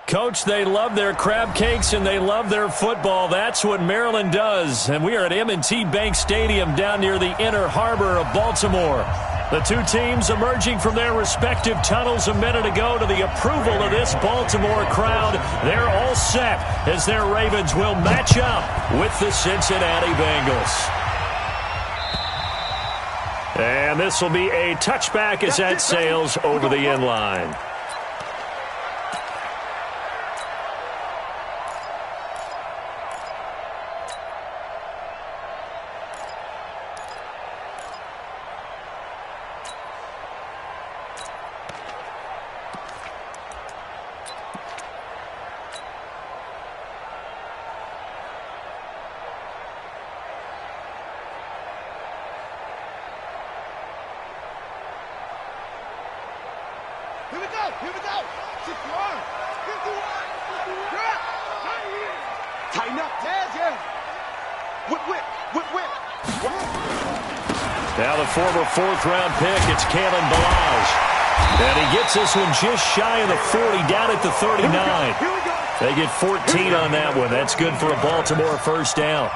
Coach, they love their crab cakes and they love their football. That's what Maryland does. And we are at M&T Bank Stadium down near the Inner Harbor of Baltimore. The two teams emerging from their respective tunnels a minute ago to the approval of this Baltimore crowd. They're all set as their Ravens will match up with the Cincinnati Bengals. And this will be a touchback as that sails over the end line. Here we go. 61. 51. Tighten up. Yeah. Whip. Now the former fourth-round pick, it's Kalen Balazs. And he gets this one just shy of the 40, down at the 39. Here we go. They get 14 on that one. That's good for a Baltimore first down.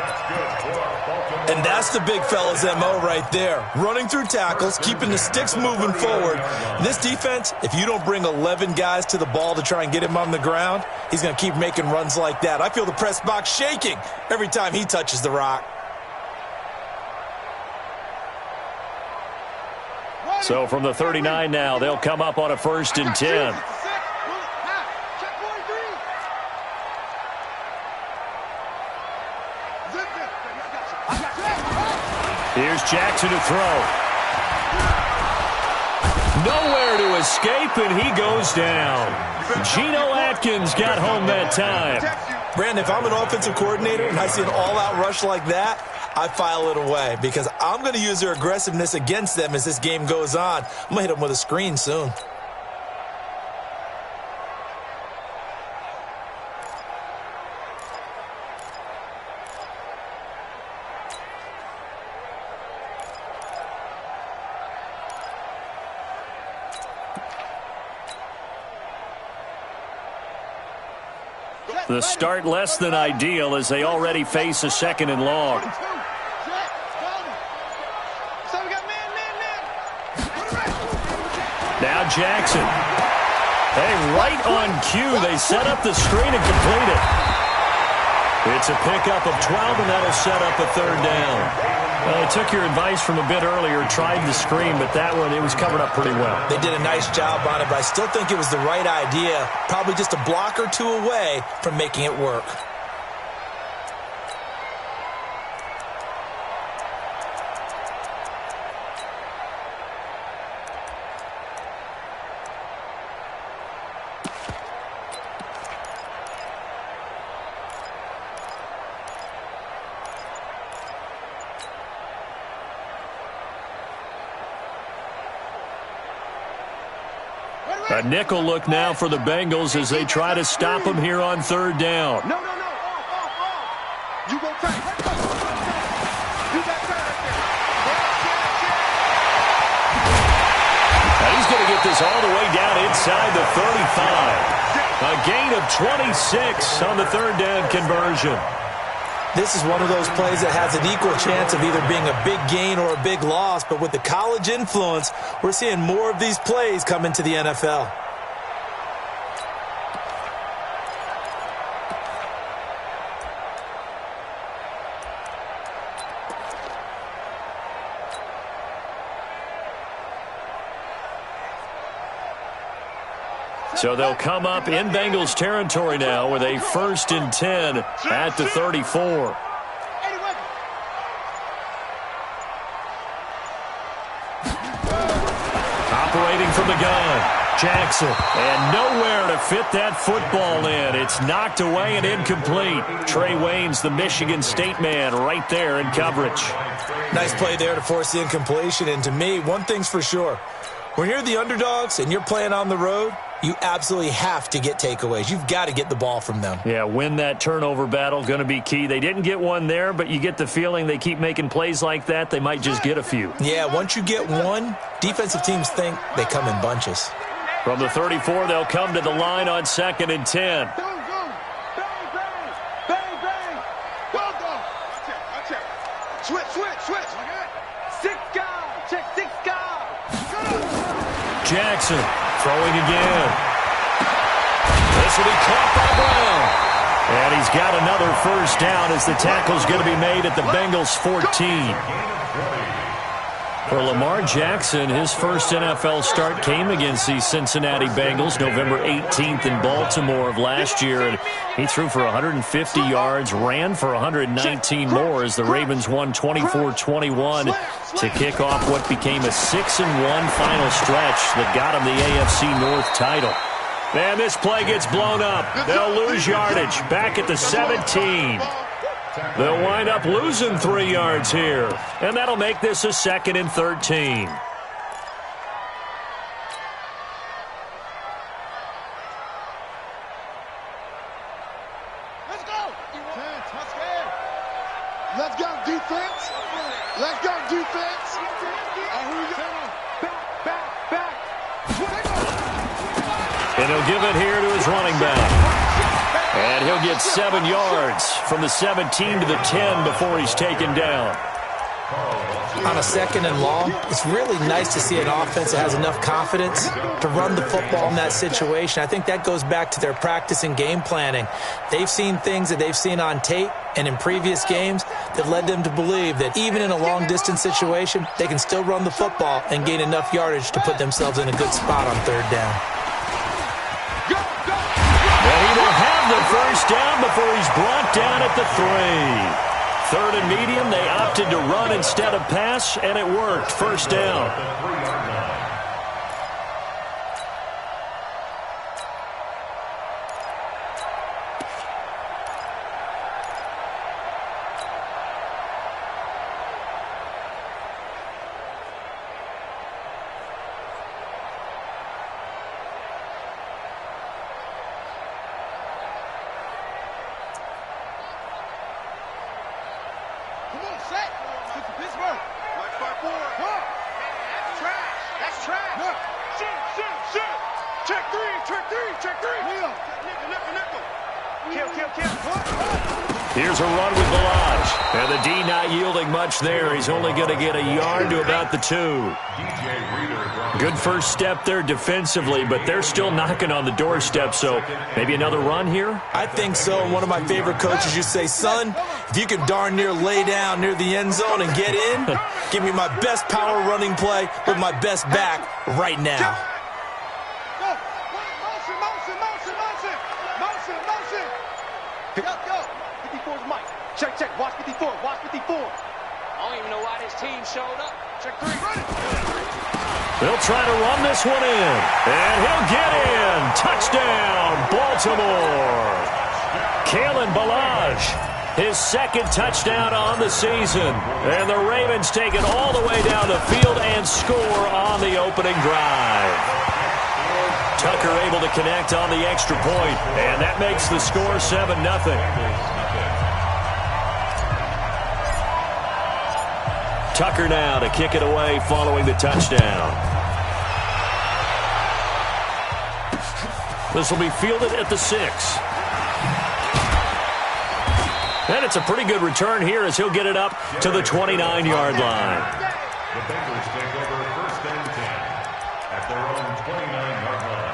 And that's the big fella's MO right there. Running through tackles, keeping the sticks moving forward. This defense, if you don't bring 11 guys to the ball to try and get him on the ground, he's going to keep making runs like that. I feel the press box shaking every time he touches the rock. So from the 39 now, they'll come up on a 1st and 10. Here's Jackson to throw. Nowhere to escape, and he goes down. Geno Atkins got home that time. Brandon, if I'm an offensive coordinator and I see an all-out rush like that, I file it away because I'm going to use their aggressiveness against them as this game goes on. I'm going to hit them with a screen soon. The start less than ideal as they already face a 2nd and long. Now Jackson. Hey, right on cue, they set up the screen and complete it. It's a pickup of 12, and that'll set up a 3rd down. Well, I took your advice from a bit earlier, tried the screen, but that one, it was covered up pretty well. They did a nice job on it, but I still think it was the right idea. Probably just a block or two away from making it work. A nickel look now for the Bengals as they try to stop him here on 3rd down. No. Off. You go tight. You got tight right there. Now he's going to get this all the way down inside the 35. A gain of 26 on the 3rd down conversion. This is one of those plays that has an equal chance of either being a big gain or a big loss, but with the college influence, we're seeing more of these plays come into the NFL. So they'll come up in Bengals territory now with a 1st and 10 at the 34. Operating from the gun, Jackson. And nowhere to fit that football in. It's knocked away and incomplete. Trey Waynes, the Michigan State man, right there in coverage. Nice play there to force the incompletion. And to me, one thing's for sure. When you're the underdogs and you're playing on the road, you absolutely have to get takeaways. You've got to get the ball from them. Yeah, win that turnover battle, going to be key. They didn't get one there, but you get the feeling they keep making plays like that, they might just get a few. Yeah, once you get one, defensive teams think they come in bunches. From the 34, they'll come to the line on 2nd and 10. Go, go. Bang, bang. Bang, bang. Go, go. Watch out. Switch, switch, switch. Six guys. Check six guys. Jackson throwing again. This will be caught by Brown. And he's got another first down as the tackle's going to be made at the Bengals 14. For Lamar Jackson, his first NFL start came against the Cincinnati Bengals November 18th in Baltimore of last year. And he threw for 150 yards, ran for 119 more as the Ravens won 24-21 to kick off what became a 6-1 final stretch that got him the AFC North title. And this play gets blown up. They'll lose yardage back at the 17. They'll wind up losing 3 yards here. And that'll make this a 2nd and 13. Let's go. Let's go, defense. Let's go, defense. And here we go. Back, back, back. And he'll give it here to his running back. And he'll get 7 yards from the 17 to the 10 before he's taken down. On a 2nd and long, it's really nice to see an offense that has enough confidence to run the football in that situation. I think that goes back to their practice and game planning. They've seen things that they've seen on tape and in previous games that led them to believe that even in a long-distance situation, they can still run the football and gain enough yardage to put themselves in a good spot on 3rd down. And he will have the first down before he's brought down at the 3. 3rd and medium, they opted to run instead of pass, and it worked. First down. Here's a run with Balaj. And the D not yielding much there. He's only going to get a yard to about the 2. Good first step there defensively, but they're still knocking on the doorstep, so maybe another run here? I think so. And one of my favorite coaches used to say, son, if you can darn near lay down near the end zone and get in, give me my best power running play with my best back right now. Check, check. Watch 54. Watch 54. I don't even know why this team showed up. Check 3. They'll try to run this one in. And he'll get in. Touchdown, Baltimore. Kalen Balaj, his 2nd touchdown on the season. And the Ravens take it all the way down the field and score on the opening drive. Tucker able to connect on the extra point. And that makes the score 7-0. Tucker now to kick it away following the touchdown. This will be fielded at the 6. And it's a pretty good return here as he'll get it up to the 29-yard line. The Bengals take over 1st and 10 at their own 29-yard line.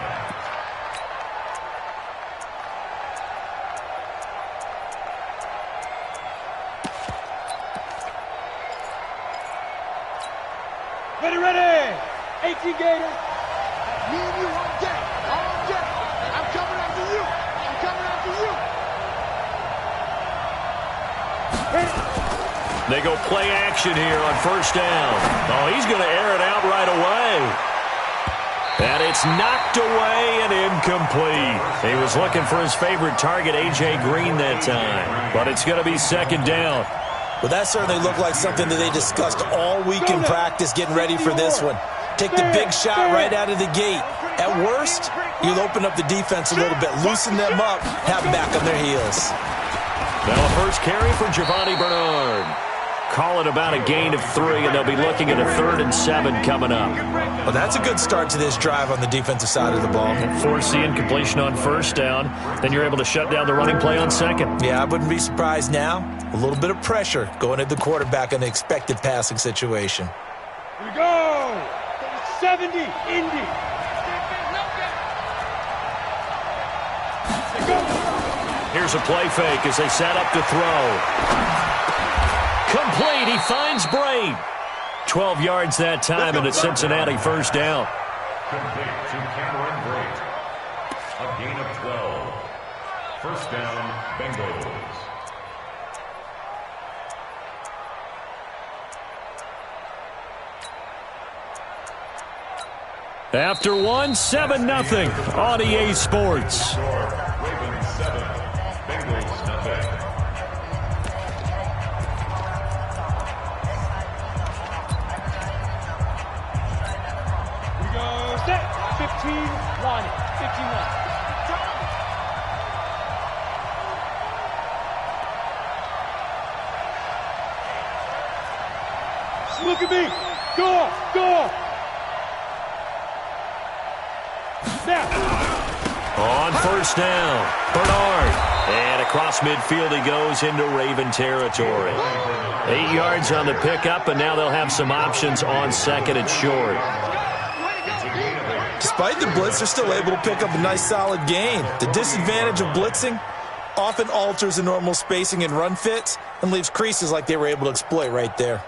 Ready, ready. 18 Gators. Me and you all day. All day. I'm coming after you. I'm coming after you. They go play action here on 1st down. Oh, he's going to air it out right away. And it's knocked away and incomplete. He was looking for his favorite target, A.J. Green, that time. But it's going to be 2nd down. Well, that certainly looked like something that they discussed all week in practice getting ready for this one. Take the big shot right out of the gate. At worst, you'll open up the defense a little bit, loosen them up, have them back on their heels. Now a first carry for Giovanni Bernard. Call it about a gain of 3, and they'll be looking at a 3rd and 7 coming up. Well, that's a good start to this drive on the defensive side of the ball. Force the incompletion on 1st down. Then you're able to shut down the running play on 2nd. Yeah, I wouldn't be surprised now. A little bit of pressure going at the quarterback in the expected passing situation. Here we go. 70, Indy. Here's a play fake as they set up to throw. Complete. He finds Braid. 12 yards that time, and it's Cincinnati 1st down. Complete to Cameron Brate. A gain of 12. 1st down, Bengals. After 1, 7-0 on EA Sports. Ravens 7, Bengals nothing. We go set. 15-1. 15-1. Look at me. Go. Go. On 1st down, Bernard. And across midfield he goes into Raven territory. 8 yards on the pickup, and now they'll have some options on 2nd and short. Despite the blitz, they're still able to pick up a nice solid gain. The disadvantage of blitzing often alters the normal spacing and run fits and leaves creases like they were able to exploit right there.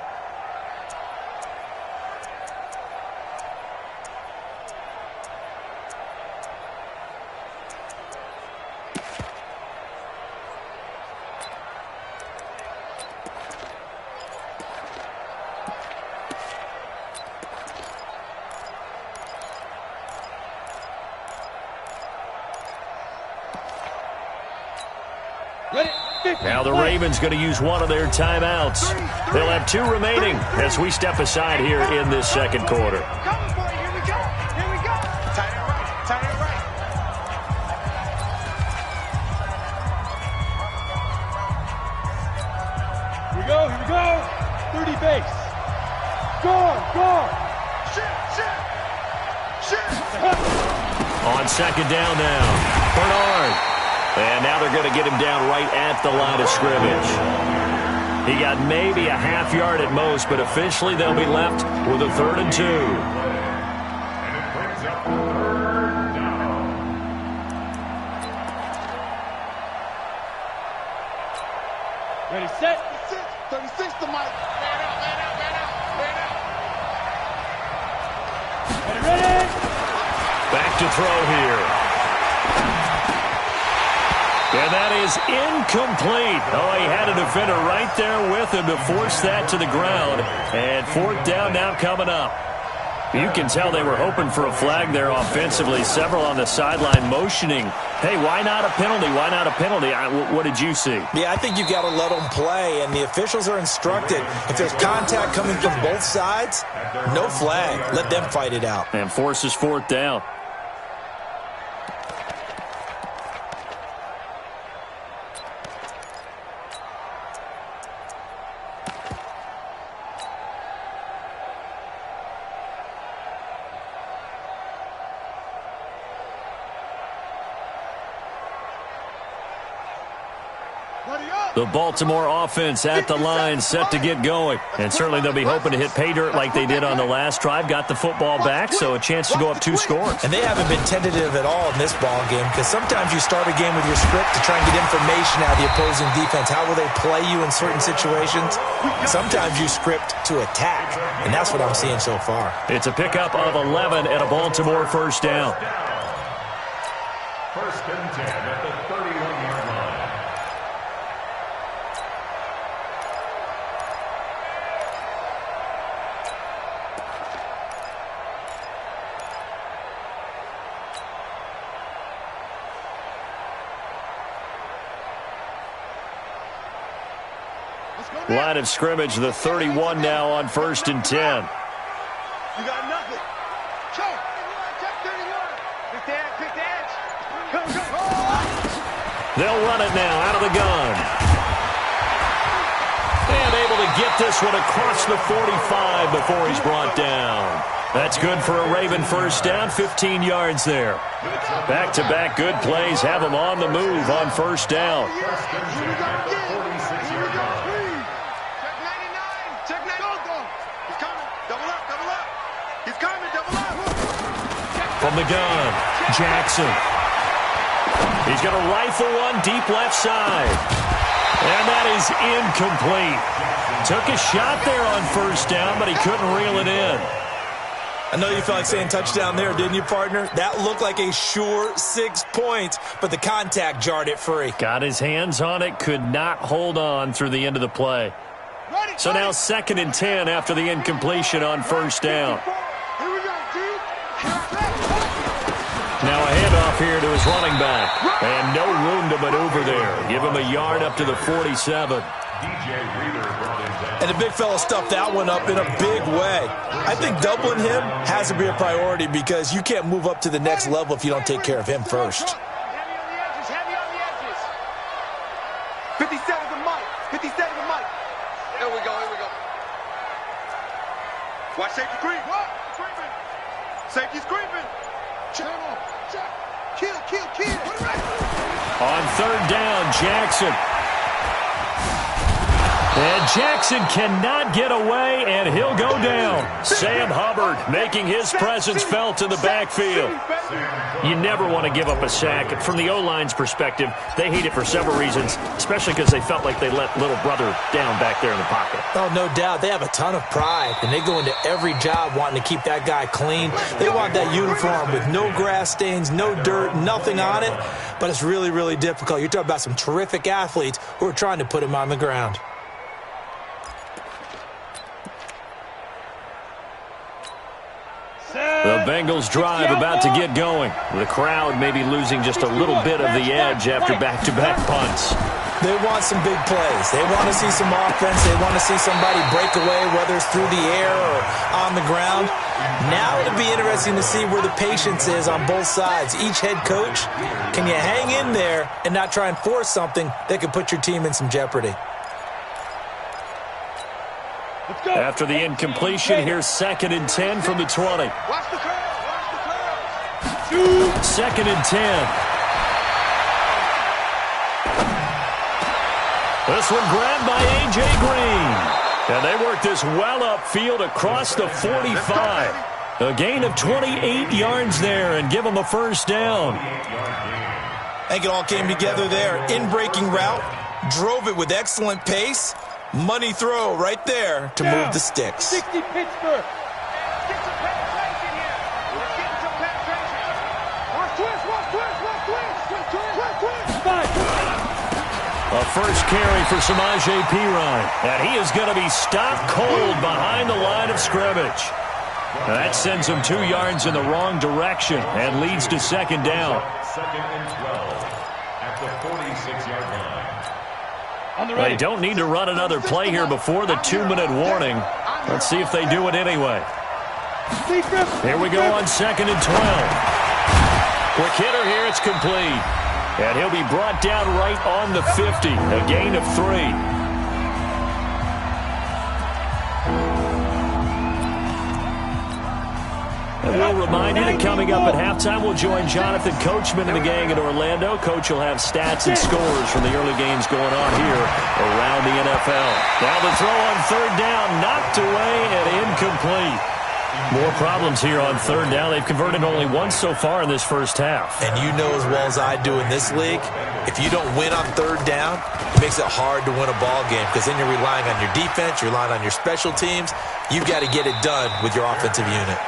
Now the Ravens going to use one of their timeouts. They'll have 2 remaining as we step aside here in this 2nd quarter. Coming for you. Here we go. Here we go. Tight end right. Tight end right. Here we go. Here we go. 30 base. Go. Shit. On 2nd down now, Bernard. And now they're going to get him down right at the line of scrimmage. He got maybe a half yard at most, but officially they'll be left with a 3rd and 2. And it brings up 3rd down. Ready, set. 36 to Mike. Ready. Back to throw here. And that is incomplete. Oh, he had a defender right there with him to force that to the ground. And 4th down now coming up. You can tell they were hoping for a flag there offensively. Several on the sideline motioning, hey, why not a penalty? Why not a penalty? What did you see? Yeah, I think you got to let them play, and the officials are instructed. If there's contact coming from both sides, no flag. Let them fight it out. And forces 4th down. The Baltimore offense at the line, set to get going. And certainly they'll be hoping to hit pay dirt like they did on the last drive. Got the football back, so a chance to go up 2 scores. And they haven't been tentative at all in this ball game, because sometimes you start a game with your script to try and get information out of the opposing defense. How will they play you in certain situations? Sometimes you script to attack, and that's what I'm seeing so far. It's a pickup of 11 and a Baltimore 1st down. 1st and 10 at the 31-yard line. Line of scrimmage, the 31 now on 1st and 10. You got nothing. Choke. Check 31. Pick the edge. Come. They'll run it now out of the gun. And able to get this one across the 45 before he's brought down. That's good for a Raven first down, 15 yards there. Back-to-back good plays have him on the move on first down. From the gun, Jackson. He's going to rifle one deep left side. And that is incomplete. Took a shot there on first down, but he couldn't reel it in. I know you felt like saying touchdown there, didn't you, partner? That looked like a sure 6 points, but the contact jarred it free. Got his hands on it, could not hold on through the end of the play. So now 2nd and 10 after the incompletion on first down. Now a handoff here to his running back. And no room to maneuver there. Give him a yard up to the 47. And the big fella stuffed that one up in a big way. I think doubling him has to be a priority because you can't move up to the next level if you don't take care of him first. Heavy on the edges. 57 to Mike. 57 to Mike. Here we go. Watch safety creep. What? Creeping. Safety's creeping. Channel. Kill. On third down, Jackson. And Jackson cannot get away, and he'll go down. Sam Hubbard making his presence felt in the backfield. You never want to give up a sack. From the O-line's perspective, they hate it for several reasons, especially because they felt like they let little brother down back there in the pocket. Oh, no doubt. They have a ton of pride, and they go into every job wanting to keep that guy clean. They want that uniform with no grass stains, no dirt, nothing on it, but it's really, really difficult. You're talking about some terrific athletes who are trying to put him on the ground. The Bengals drive about to get going. The crowd may be losing just a little bit of the edge after back-to-back punts. They want some big plays. They want to see some offense. They want to see somebody break away, whether it's through the air or on the ground. Now it'll be interesting to see where the patience is on both sides. Each head coach, can you hang in there and not try and force something that could put your team in some jeopardy? After the incompletion, here's 2nd and 10 from the 20. Watch the curve. 2nd and 10. This one grabbed by A.J. Green. And they work this well upfield across the 45. A gain of 28 yards there and give them a first down. I think it all came together there. In-breaking route, drove it with excellent pace. Money throw right there to move the sticks. 60 Pittsburgh. Get some penetration here. Let's get some penetration. Watch twist. A first carry for Samaje Perine. And he is going to be stopped cold behind the line of scrimmage. That sends him 2 yards in the wrong direction and leads to 2nd down. 2nd and 12 at the 46-yard line. They don't need to run another play here before the 2-minute warning. Let's see if they do it anyway. Here we go on 2nd and 12. Quick hitter here, it's complete. And he'll be brought down right on the 50, a gain of 3. And we'll remind you that coming up at halftime, we'll join Jonathan Coachman and the gang in Orlando. Coach will have stats and scores from the early games going on here around the NFL. Now the throw on 3rd down, knocked away and incomplete. More problems here on 3rd down. They've converted only once so far in this first half. And you know as well as I do in this league, if you don't win on 3rd down, it makes it hard to win a ball game because then you're relying on your defense, you're relying on your special teams. You've got to get it done with your offensive unit.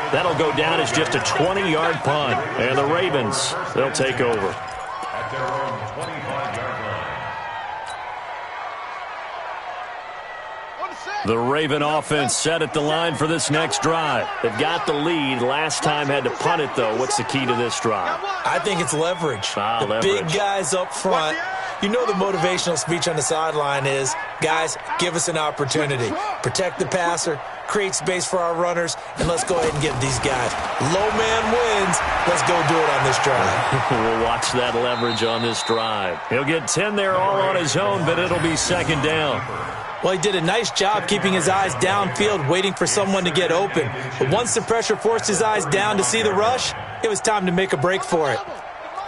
That'll go down as just a 20-yard punt. And the Ravens, they'll take over. At their own 25-yard line. The Raven offense set at the line for this next drive. They've got the lead. Last time had to punt it, though. What's the key to this drive? I think it's leverage. The leverage. Big guys up front. You know the motivational speech on the sideline is, guys, give us an opportunity. Protect the passer, create space for our runners, and let's go ahead and get these guys. Low man wins. Let's go do it on this drive. We'll watch that leverage on this drive. He'll get 10 there all on his own, but it'll be 2nd down. Well, he did a nice job keeping his eyes downfield, waiting for someone to get open. But once the pressure forced his eyes down to see the rush, it was time to make a break for it.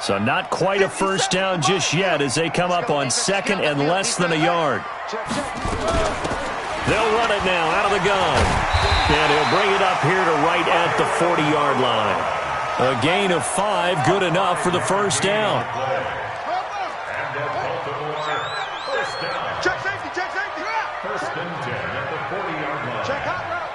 So not quite a first down just yet as they come up on second and less than a yard. They'll run it now out of the gun. And he'll bring it up here to right at the 40-yard line. A gain of 5, good enough for the first down. Check safety, check safety. First and 10 at the 40-yard line. Check hot route.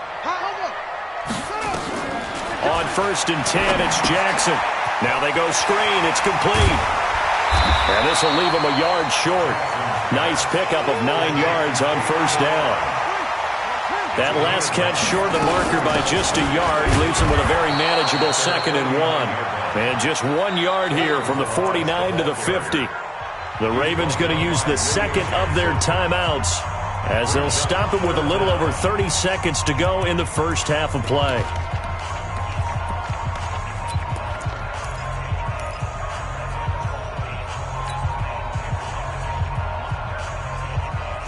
On first and 10, it's Jackson. Now they go screen. It's complete. And this will leave him a yard short. Nice pickup of 9 yards on first down. That last catch short of the marker by just a yard leaves him with a very manageable 2nd and 1. And just 1 yard here from the 49 to the 50. The Ravens going to use the second of their timeouts as they'll stop him with a little over 30 seconds to go in the first half of play.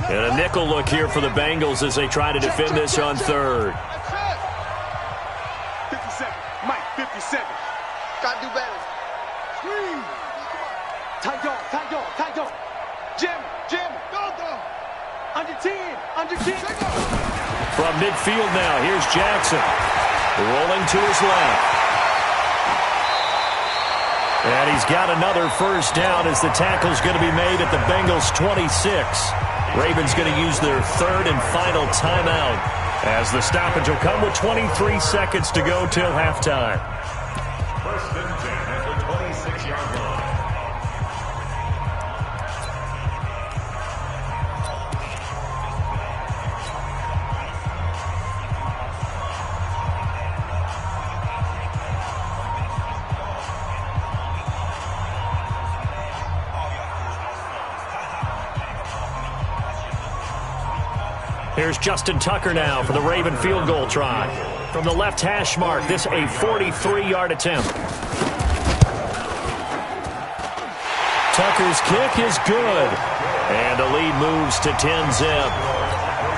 And a nickel look here for the Bengals as they try to defend this on third. 57. Mike, 57. Gotta do better. Scream. Tight dog, tight dog, tight dog. Jim, Jim. Go, go. Under 10, under 10. From midfield now, here's Jackson. Rolling to his left. And he's got another first down as the tackle's going to be made at the Bengals' 26. Ravens going to use their third and final timeout as the stoppage will come with 23 seconds to go till halftime. First and 10 at the 26-yard line. Here's Justin Tucker now for the Raven field goal try. From the left hash mark, this a 43-yard attempt. Tucker's kick is good. And the lead moves to 10-zip.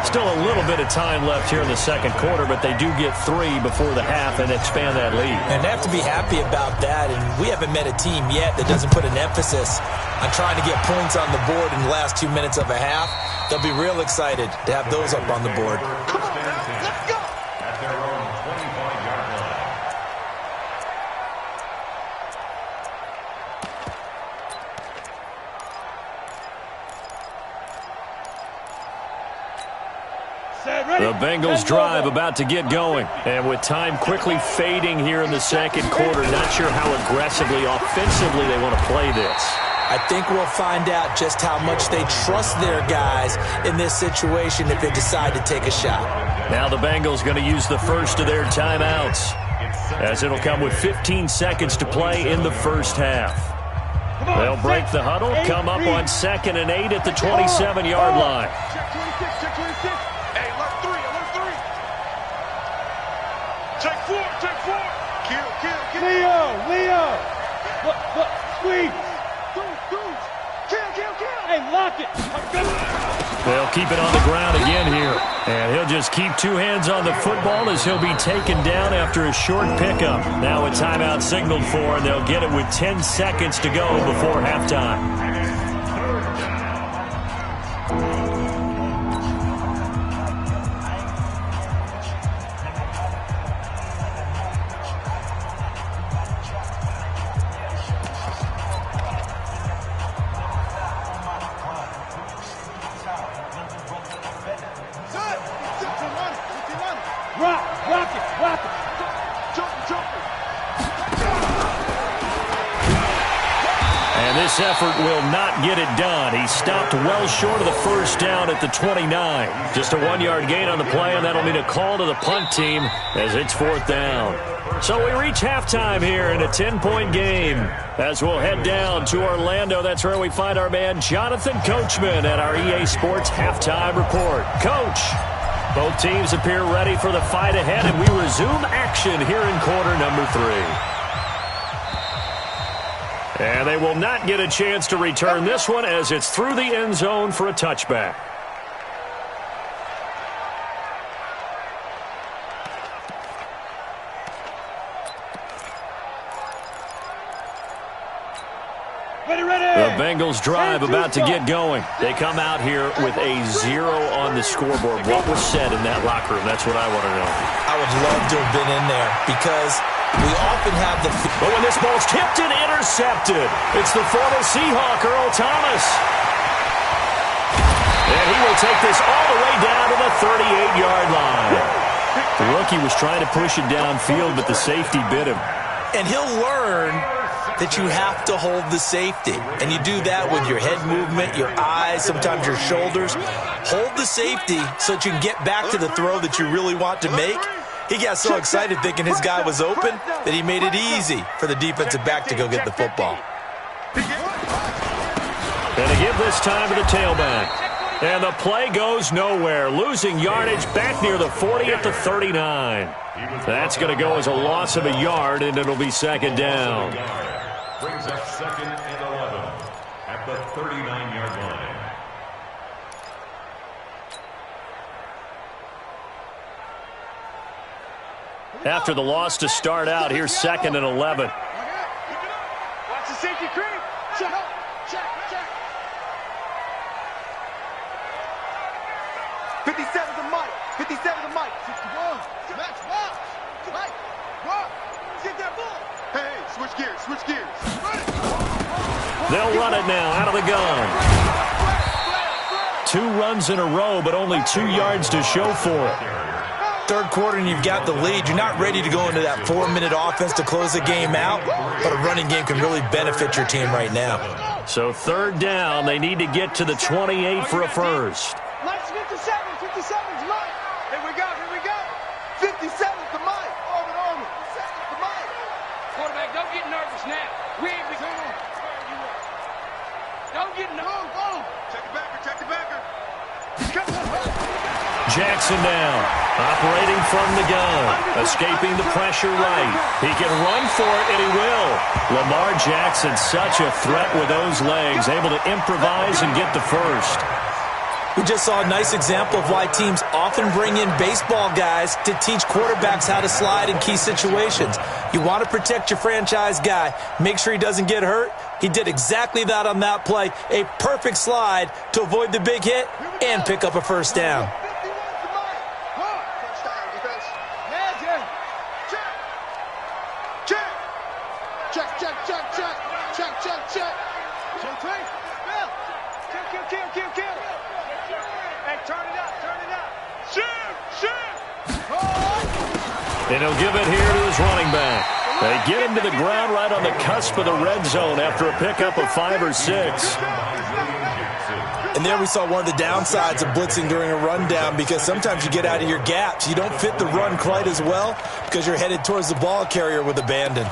Still a little bit of time left here in the second quarter, but they do get 3 before the half and expand that lead. And they have to be happy about that, and we haven't met a team yet that doesn't put an emphasis on trying to get points on the board in the last 2 minutes of a half. They'll be real excited to have those up on the board. Come on, now, let's go. At their own 25-yard line. The Bengals drive about to get going. And with time quickly fading here in the second quarter, not sure how aggressively, offensively they want to play this. I think we'll find out just how much they trust their guys in this situation if they decide to take a shot. Now the Bengals going to use the first of their timeouts, as it'll come with 15 seconds to play in the first half. They'll break the huddle, come up on 2nd and 8 at the 27-yard line. Check 26, check 26. Hey, alert 3, alert 3. Check 4, check 4. Kill, kill, kill. Leo. Look, squeeze. Hey, lock it. They'll keep it on the ground again here. And he'll just keep 2 hands on the football as he'll be taken down after a short pickup. Now a timeout signaled for, and they'll get it with 10 seconds to go before halftime. Rock it. Jump. And this effort will not get it done. He stopped well short of the first down at the 29. Just a 1-yard gain on the play, and that'll mean a call to the punt team as it's 4th down. So we reach halftime here in a 10-point game. As we'll head down to Orlando, that's where we find our man Jonathan Coachman at our EA Sports Halftime Report. Coach, both teams appear ready for the fight ahead, and we resume action here in quarter number 3. And they will not get a chance to return this one as it's through the end zone for a touchback. The Bengals drive about to get going. They come out here with a 0 on the scoreboard. What was said in that locker room? That's what I want to know. I would love to have been in there because we often have the... But when this ball's tipped and intercepted, it's the former Seahawk, Earl Thomas. And he will take this all the way down to the 38-yard line. The rookie was trying to push it downfield, but the safety bit him. And he'll learn that you have to hold the safety. And you do that with your head movement, your eyes, sometimes your shoulders. Hold the safety so that you can get back to the throw that you really want to make. He got so excited thinking his guy was open that he made it easy for the defensive back to go get the football. And to give this time to the tailback. And the play goes nowhere. Losing yardage back near the 40 at the 39. That's going to go as a loss of a yard, and it'll be second down. Brings up 2nd and 11 at the 39-yard line. After the loss to start out, here's 2nd and 11. Watch the safety creep. Check. 57 to Mike. 57 to Mike. 61. Max, walk. Mike, walk. Get that ball. Hey, switch gears. Run it. They'll run it now out of the gun. 2 runs in a row, but only 2 yards to show for it. Third quarter and you've got the lead. You're not ready to go into that 4-minute offense to close the game out, but a running game can really benefit your team right now. So third down, they need to get to the 28 for a first. Mike's 57. 57's Mike. Here we go. 57's the Mike. Over. 57's the Mike. Quarterback, don't get nervous now. We ain't beginning. Don't get nervous. Go. Check the backer. Jackson down, operating from the gun, escaping the pressure right. He can run for it, and he will. Lamar Jackson, such a threat with those legs, able to improvise and get the first. We just saw a nice example of why teams often bring in baseball guys to teach quarterbacks how to slide in key situations. You want to protect your franchise guy. Make sure he doesn't get hurt. He did exactly that on that play. A perfect slide to avoid the big hit and pick up a first down. Check. Kill. Hey, turn it up. Shoot. And he'll give it here to his running back. They get him to the ground right on the cusp of the red zone after a pickup of 5 or 6. And there we saw one of the downsides of blitzing during a rundown, because sometimes you get out of your gaps. You don't fit the run quite as well because you're headed towards the ball carrier with abandon.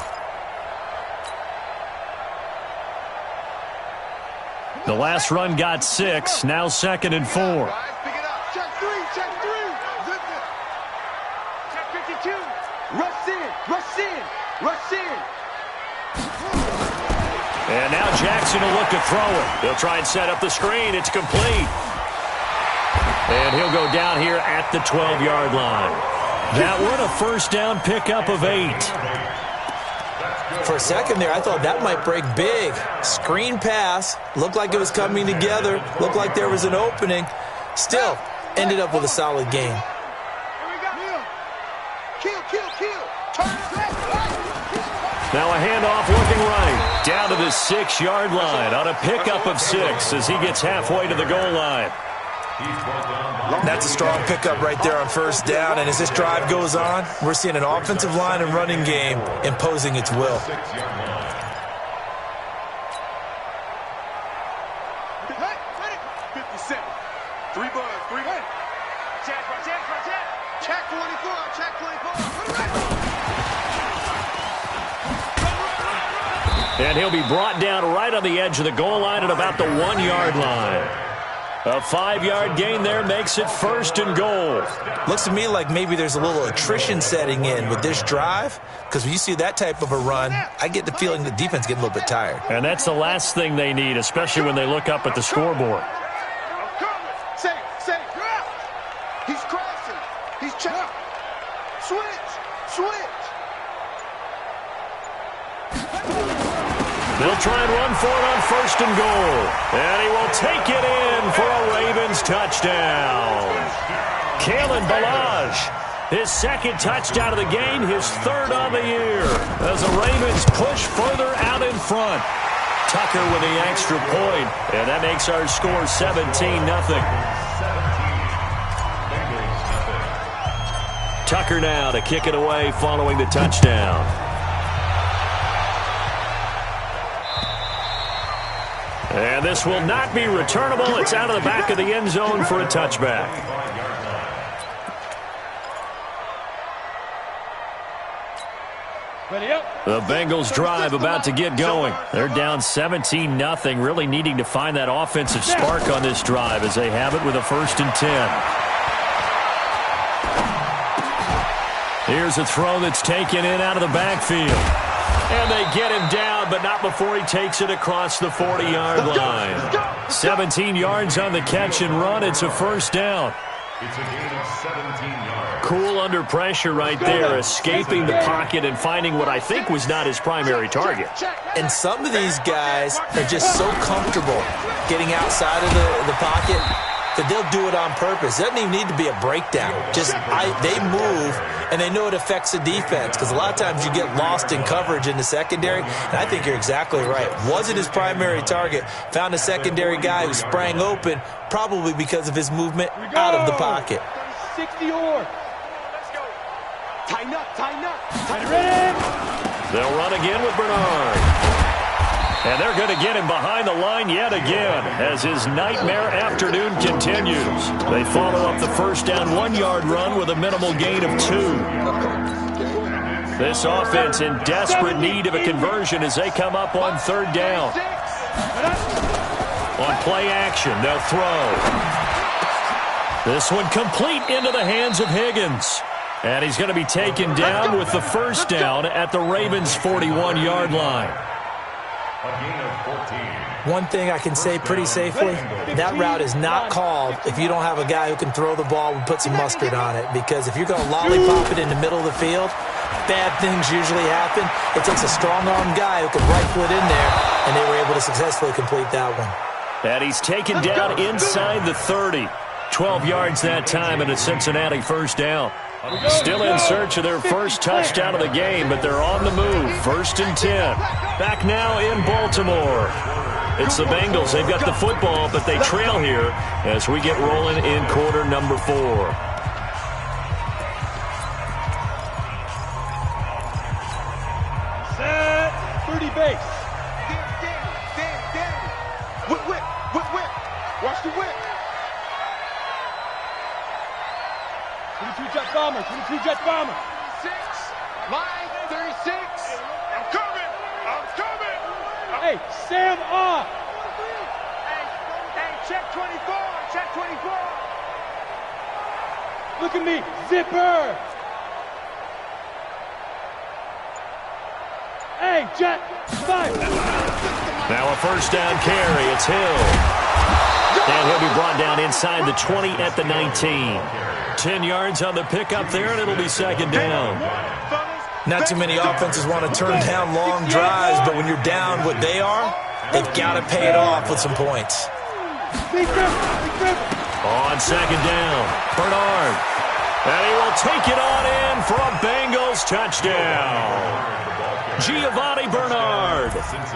The last run got 6, now 2nd and 4. Pick it up. Check 3. Zip it. Check 52. Rush in. And now Jackson will look to throw it. He'll try and set up the screen. It's complete. And he'll go down here at the 12-yard line. That one, a first down pickup of 8. For a second there, I thought that might break big. Screen pass. Looked like it was coming together. Looked like there was an opening. Still, ended up with a solid game. Here we go. Kill. Turn it. Now a handoff looking right. Down to the 6-yard line on a pickup of 6 as he gets halfway to the goal line. That's a strong pickup right there on first down. And as this drive goes on, we're seeing an offensive line and running game imposing its will. 57. 3 bugs. Check 24. And he'll be brought down right on the edge of the goal line at about the 1-yard line. A 5-yard gain there makes it first and goal. Looks to me like maybe there's a little attrition setting in with this drive, because when you see that type of a run, I get the feeling the defense getting a little bit tired. And that's the last thing they need, especially when they look up at the scoreboard. Safe. He's crashing. He's checked. Switch. He'll try and run for it on 1st and goal. And he will take it in for a Ravens touchdown. Kalen Ballage, his 2nd touchdown of the game, his 3rd on the year, as the Ravens push further out in front. Tucker with the extra point, and that makes our score 17-0. Tucker now to kick it away following the touchdown. And this will not be returnable. It's out of the back of the end zone for a touchback. The Bengals drive about to get going. They're down 17-0, really needing to find that offensive spark on this drive as they have it with a 1st and 10. Here's a throw that's taken in out of the backfield. And they get him down, but not before he takes it across the 40-yard line. 17 yards on the catch and run. It's a 1st down. It's a gain of 17 yards. Cool under pressure right there, escaping the pocket and finding what I think was not his primary target. And some of these guys are just so comfortable getting outside of the pocket that they'll do it on purpose. It doesn't even need to be a breakdown. They move, and they know it affects the defense, because a lot of times you get lost in coverage in the secondary, and I think you're exactly right. Wasn't his primary target. Found a secondary guy who sprang open, probably because of his movement out of the pocket. 60 or. Let's go. Tighten up, tighten up. Ready? They'll run again with Bernard. And they're going to get him behind the line yet again as his nightmare afternoon continues. They follow up the 1st down 1-yard run with a minimal gain of 2. This offense in desperate need of a conversion as they come up on 3rd down. On play action, they'll throw. This one complete into the hands of Higgins. And he's going to be taken down with the 1st down at the Ravens' 41-yard line. A gain of 14. One thing I can say pretty safely, that route is not called if you don't have a guy who can throw the ball and put some mustard on it. Because if you're going to lollipop it in the middle of the field, bad things usually happen. It takes a strong-armed guy who can rifle it in there, and they were able to successfully complete that one. And he's taken down inside the 30. 12 yards that time and a Cincinnati 1st down. Still in search of their 1st touchdown of the game, but they're on the move. 1st and 10. Back now in Baltimore. It's the Bengals. They've got the football, but they trail here as we get rolling in quarter number 4. Set. 30 base. Whip, whip, whip, whip. Watch the whip. 22 jet bomber. 22 jet bomber. 6, line 36. I'm coming. I'm coming. Hey, Sam off. Hey, check 24. Check 24. Look at me. Zipper. Hey, jet. Fire. Now a 1st down carry. It's Hill. And he'll be brought down inside the 20 at the 19. 10 yards on the pickup there, and it'll be 2nd down. Not too many offenses want to turn down long drives, but when you're down what they are, they've got to pay it off with some points. On 2nd down, Bernard. And he will take it on in for a Bengals touchdown. Giovanni Bernard,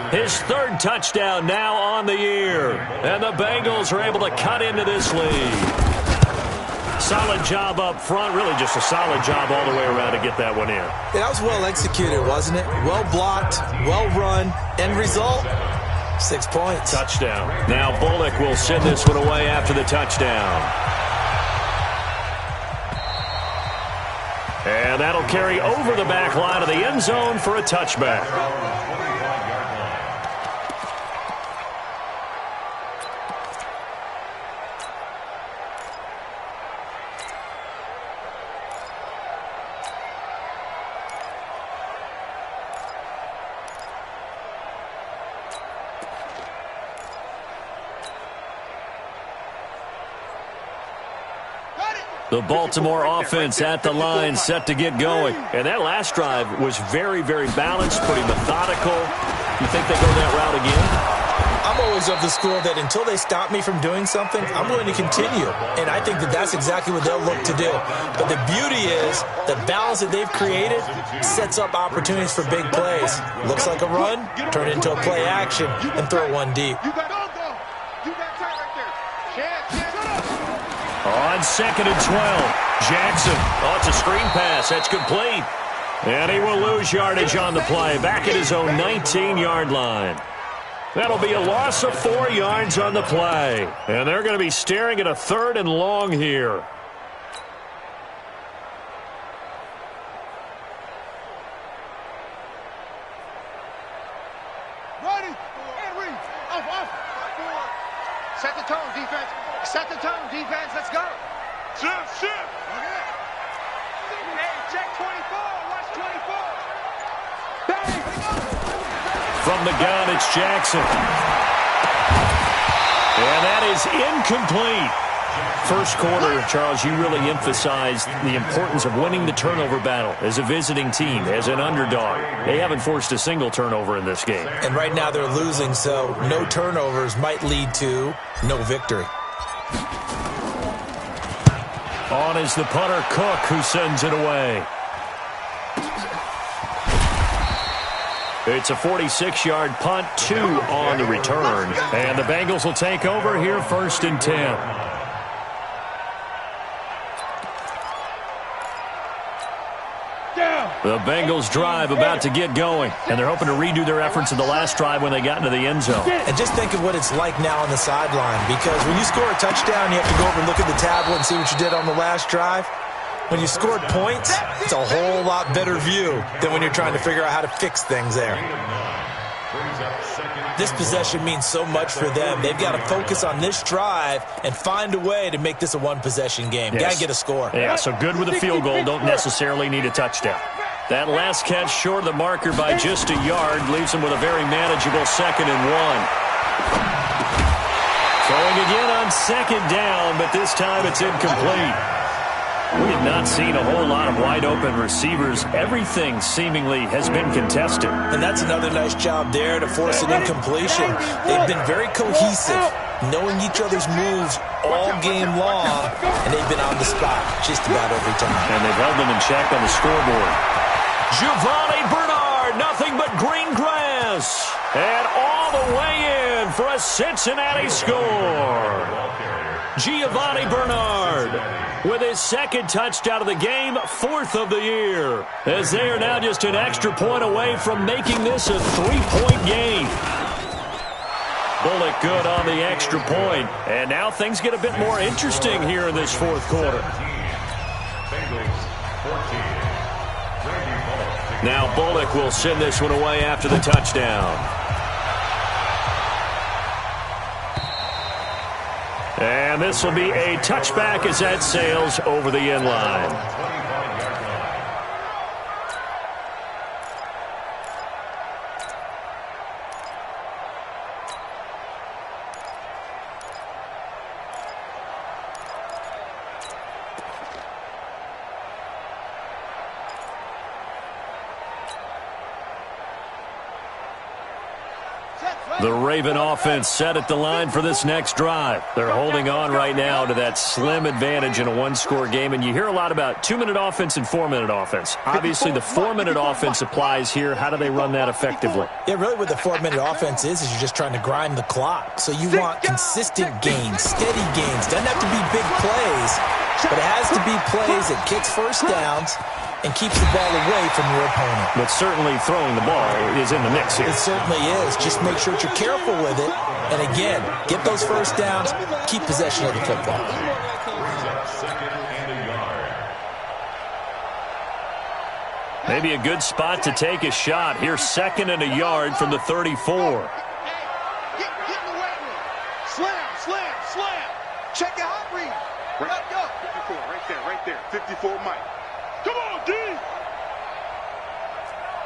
his 3rd touchdown now on the year. And the Bengals are able to cut into this lead. Solid job up front, really just a solid job all the way around to get that one in. Yeah, that was well executed, wasn't it? Well blocked, well run. End result, 6 points. Touchdown. Now Bullock will send this one away after the touchdown. And that'll carry over the back line of the end zone for a touchback. The Baltimore offense at the line, set to get going. And that last drive was very, very balanced, pretty methodical. You think they go that route again? I'm always of the school that until they stop me from doing something, I'm willing to continue. And I think that that's exactly what they'll look to do. But the beauty is the balance that they've created sets up opportunities for big plays. Looks like a run, turn it into a play action, and throw one deep. On 2nd and 12, Jackson. Oh, it's a screen pass. That's complete. And he will lose yardage on the play, back at his own 19-yard line. That'll be a loss of 4 yards on the play. And they're going to be staring at a 3rd and long here. Ready, and read. Off. Set the tone, defense. Set the tone, defense. Let's go. Shift. Okay. Hey, check 24. Watch 24. Bang. From the gun, it's Jackson. And that is incomplete. First quarter, Charles, you really emphasized the importance of winning the turnover battle as a visiting team, as an underdog. They haven't forced a single turnover in this game. And right now they're losing, so no turnovers might lead to no victory. On is the punter, Cook, who sends it away. It's a 46-yard punt, 2 on the return. And the Bengals will take over here, 1st and 10. The Bengals drive about to get going, and they're hoping to redo their efforts in the last drive when they got into the end zone. And just think of what it's like now on the sideline, because when you score a touchdown, you have to go over and look at the tablet and see what you did on the last drive. When you scored points, it's a whole lot better view than when you're trying to figure out how to fix things there. This possession means so much for them. They've got to focus on this drive and find a way to make this a one-possession game. Yes. Got to get a score. Yeah, so good with a field goal, don't necessarily need a touchdown. That last catch short of the marker by just a yard leaves them with a very manageable 2nd and 1. Throwing again on 2nd down, but this time it's incomplete. We have not seen a whole lot of wide-open receivers. Everything seemingly has been contested. And that's another nice job there to force an incompletion. They've been very cohesive, knowing each other's moves all game long, and they've been on the spot just about every time. And they've held them in check on the scoreboard. Giovanni Bernard, nothing but green grass. And all the way in for a Cincinnati score. Giovanni Bernard with his 2nd touchdown of the game, 4th of the year, as they are now just an extra point away from making this a 3-point game. Bullock good on the extra point, and now things get a bit more interesting here in this 4th quarter. Now Bullock will send this one away after the touchdown. And this will be a touchback as that sails over the end line. The Raven offense set at the line for this next drive. They're holding on right now to that slim advantage in a one-score game, and you hear a lot about 2-minute offense and 4-minute offense. Obviously, the 4-minute offense applies here. How do they run that effectively? Yeah, really what the 4-minute offense is you're just trying to grind the clock. So you want consistent gains, steady gains. Doesn't have to be big plays, but it has to be plays that kicks first downs and keeps the ball away from your opponent. But certainly throwing the ball is in the mix here. It certainly is. Just make sure that you're careful with it. And again, get those first downs, keep possession of the football. Maybe a good spot to take a shot. Here's 2nd and a yard from the 34. Get in the way. Slam. Check your hot read. Let go. 54, right there. 54, Mike. Come on, D.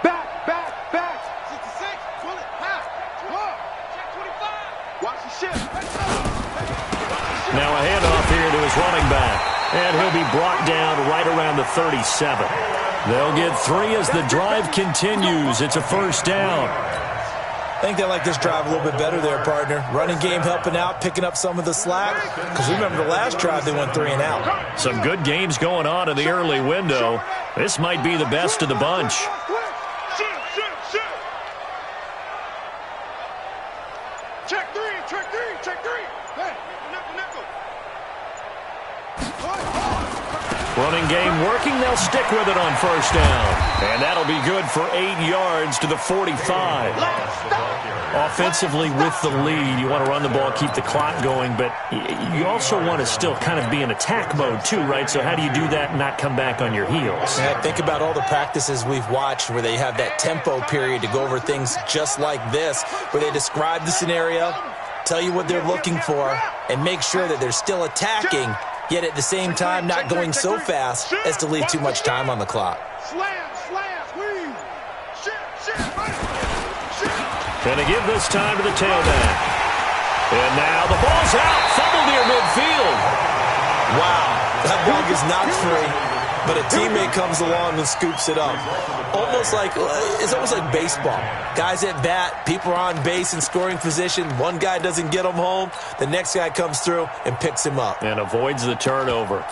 Back. 66. Pull it. Half. Check 25. Watch the shift. Now a handoff here to his running back. And he'll be brought down right around the 37. They'll get 3 as the drive continues. It's a first down. think they like this drive a little bit better there, partner. Running game helping out, picking up some of the slack. Because remember the last drive, they went 3 and out. Some good games going on in the early window. This might be the best of the bunch. Check three. Hey, nickel. Running game working. They'll stick with it on first down. And that'll be good for 8 yards to the 45. Offensively with the lead, you want to run the ball, keep the clock going, but you also want to still kind of be in attack mode too, right? So how do you do that and not come back on your heels? Yeah, think about all the practices we've watched where they have that tempo period to go over things just like this, where they describe the scenario, tell you what they're looking for, and make sure that they're still attacking, yet at the same time not going so fast as to leave too much time on the clock. Going to give this time to the tailback. And now the ball's out. Fumble near midfield. Wow, that ball is knocked free, but a teammate comes along and scoops it up. It's almost like baseball. Guys at bat, people are on base in scoring position. One guy doesn't get him home. The next guy comes through and picks him up. And avoids the turnover.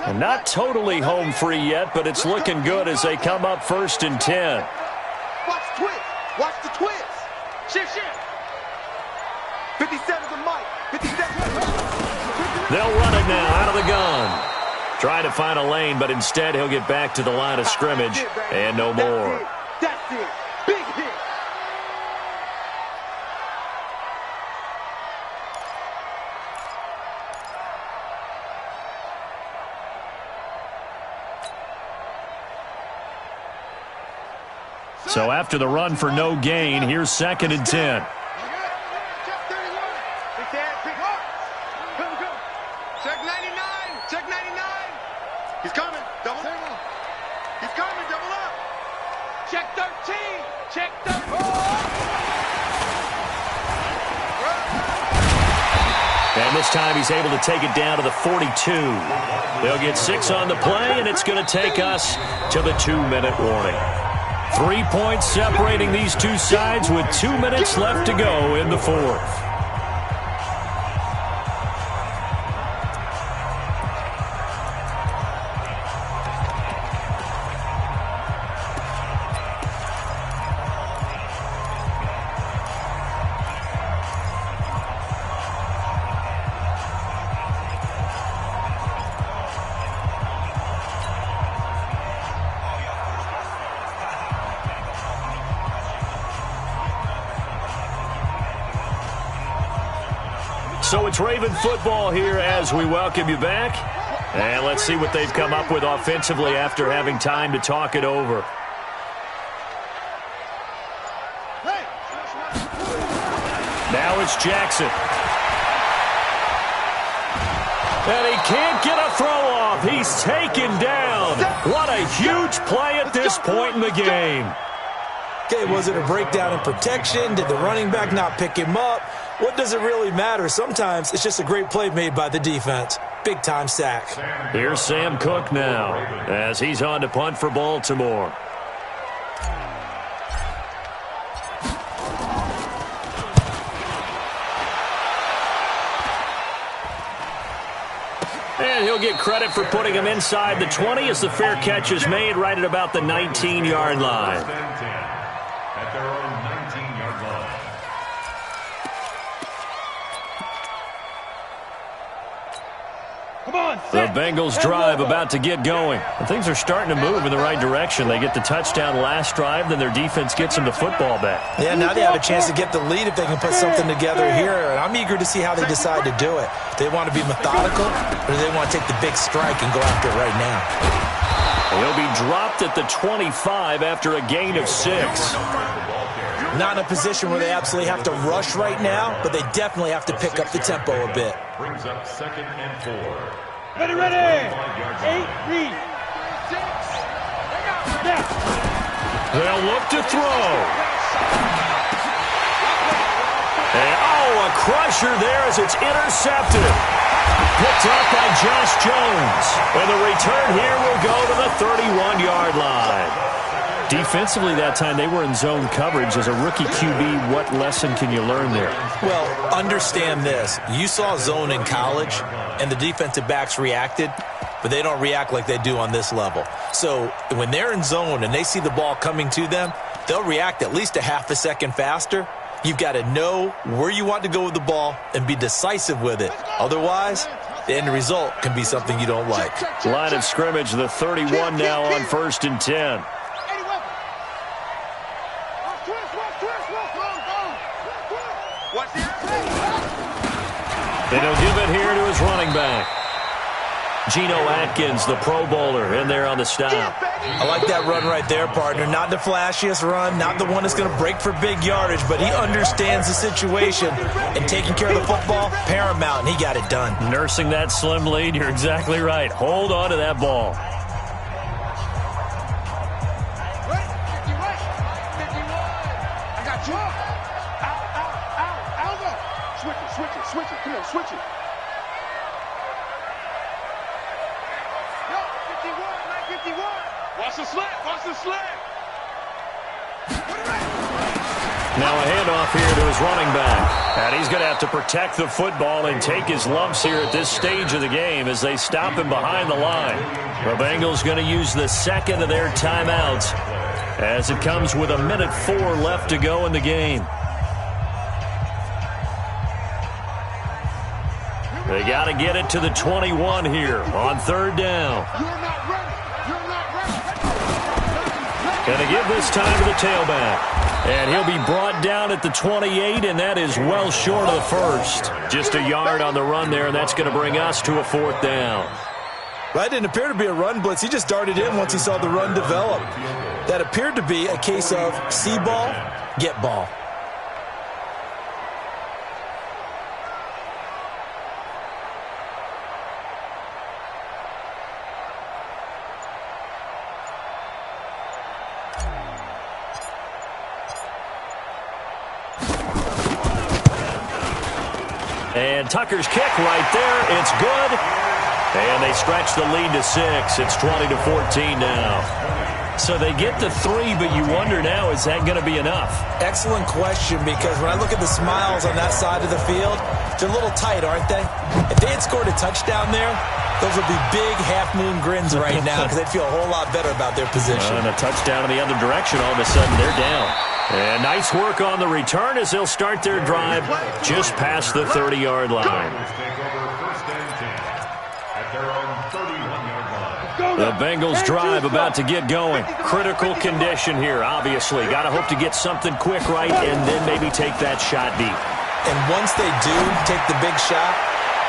And not totally home free yet, but it's looking good as they come up 1st and 10. Watch the twist. Shift. 57's a mic. 57. They'll run it now out of the gun. Try to find a lane, but instead he'll get back to the line of scrimmage and no more. That's it. Big hit. So after the run for no gain, here's 2nd and 10. Check 99. He's coming. Double up. He's coming. Double up. Check 13. Check 13. And this time he's able to take it down to the 42. They'll get 6 on the play, and it's going to take us to the 2-minute warning. 3 points separating these two sides with 2 minutes left to go in the 4th. So it's Raven football here as we welcome you back. And let's see what they've come up with offensively after having time to talk it over. Now it's Jackson. And he can't get a throw off. He's taken down. What a huge play at this point in the game. Okay, was it a breakdown in protection? Did the running back not pick him up? What does it really matter? Sometimes it's just a great play made by the defense. Big-time sack. Here's Sam Cook now as he's on to punt for Baltimore. And he'll get credit for putting him inside the 20 as the fair catch is made right at about the 19-yard line. At their own 19-yard line. Come on, The Bengals drive about to get going. And things are starting to move in the right direction. They get the touchdown last drive, then their defense gets them the football back. Yeah, now they have a chance to get the lead if they can put something together here. And I'm eager to see how they decide to do it. Do they want to be methodical, or do they want to take the big strike and go after it right now? He'll be dropped at the 25 after a gain of 6. Not in a position where they absolutely have to rush right now, but they definitely have to pick up the tempo a bit. Brings up 2nd and 4. Ready. 8, read. They'll look to throw. And, a crusher there as it's intercepted. Picked up by Josh Jones. And the return here will go to the 31-yard line. Defensively that time, they were in zone coverage. As a rookie QB, what lesson can you learn there? Well, understand this. You saw zone in college, and the defensive backs reacted, but they don't react like they do on this level. So when they're in zone and they see the ball coming to them, they'll react at least a half a second faster. You've got to know where you want to go with the ball and be decisive with it. Otherwise, the end result can be something you don't like. Line of scrimmage, the 31 now on 1st and 10. And he'll give it here to his running back. Geno Atkins, the Pro Bowler, in there on the stop. I like that run right there, partner. Not the flashiest run, not the one that's going to break for big yardage, but he understands the situation, and taking care of the football, paramount, and he got it done. Nursing that slim lead, you're exactly right. Hold on to that ball. Switch it. Come on, switch it. Yo, 51. Watch the slip. Now a handoff here to his running back. And he's going to have to protect the football and take his lumps here at this stage of the game as they stop him behind the line. The Bengals going to use the second of their timeouts as it comes with 1:04 left to go in the game. They got to get it to the 21 here on 3rd down. Going to give this time to the tailback. And he'll be brought down at the 28, and that is well short of the first. Just a yard on the run there, and that's going to bring us to a 4th down. That didn't appear to be a run blitz. He just darted in once he saw the run develop. That appeared to be a case of see ball, get ball. And Tucker's kick right there. It's good. And they stretch the lead to 6. It's 20-14 now. So they get the 3, but you wonder now, is that going to be enough? Excellent question, because when I look at the smiles on that side of the field, they're a little tight, aren't they? If they had scored a touchdown there, those would be big half-moon grins right now because they'd feel a whole lot better about their position. And a touchdown in the other direction, all of a sudden they're down. And nice work on the return as they'll start their drive just past the 30-yard line. The Bengals drive about to get going. Critical condition here, obviously. Got to hope to get something quick right and then maybe take that shot deep. And once they do take the big shot,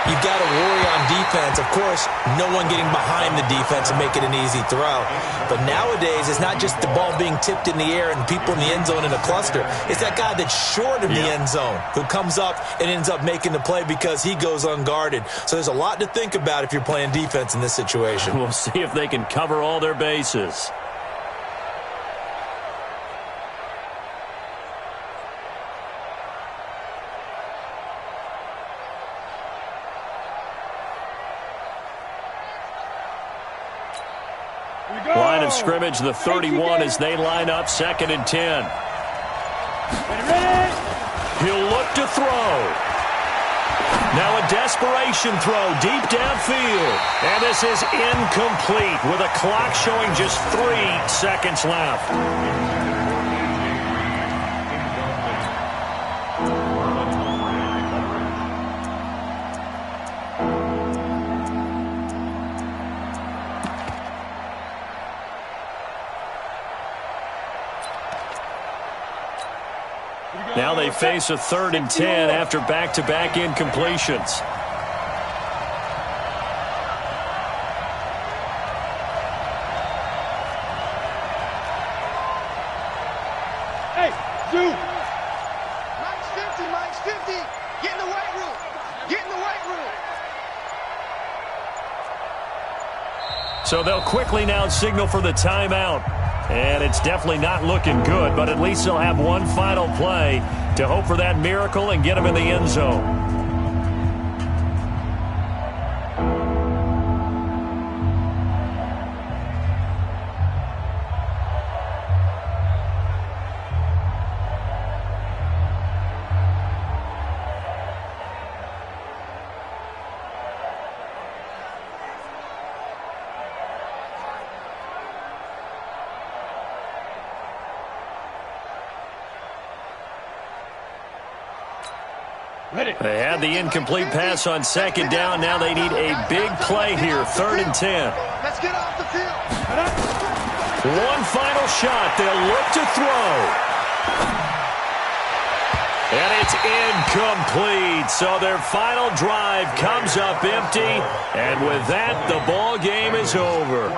you've got to worry on defense. Of course, no one getting behind the defense and make it an easy throw. But nowadays, it's not just the ball being tipped in the air and people in the end zone in a cluster. It's that guy that's short of the end zone who comes up and ends up making the play because he goes unguarded. So there's a lot to think about if you're playing defense in this situation. We'll see if they can cover all their bases. Line of scrimmage, the 31 as they line up, 2nd and 10. He'll look to throw. Now a desperation throw deep downfield. And this is incomplete with a clock showing just 3 seconds left. Now they face a 3rd and 10 after back-to-back incompletions. Hey, Zoo! Mike's 50. Get in the weight room. So they'll quickly now signal for the timeout. And it's definitely not looking good, but at least they'll have one final play to hope for that miracle and get them in the end zone. They had the incomplete pass on second down. Now they need a big play here, 3rd and 10. Let's get off the field. One final shot. They'll look to throw. And it's incomplete. So their final drive comes up empty. And with that, the ball game is over.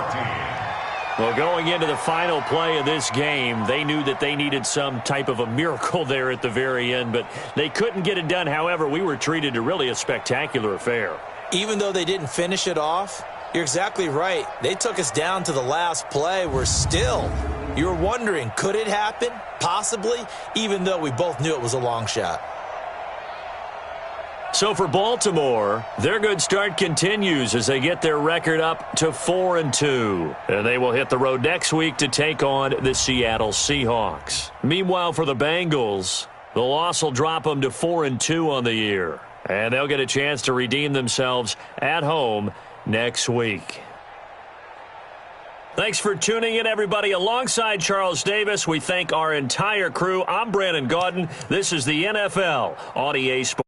Well, going into the final play of this game, they knew that they needed some type of a miracle there at the very end, but they couldn't get it done. However, we were treated to really a spectacular affair. Even though they didn't finish it off, you're exactly right. They took us down to the last play. We're still, you're wondering, could it happen? Possibly, even though we both knew it was a long shot. So for Baltimore, their good start continues as they get their record up to 4-2. And they will hit the road next week to take on the Seattle Seahawks. Meanwhile, for the Bengals, the loss will drop them to 4-2 on the year. And they'll get a chance to redeem themselves at home next week. Thanks for tuning in, everybody. Alongside Charles Davis, we thank our entire crew. I'm Brandon Gaudin. This is the NFL on EA Sports.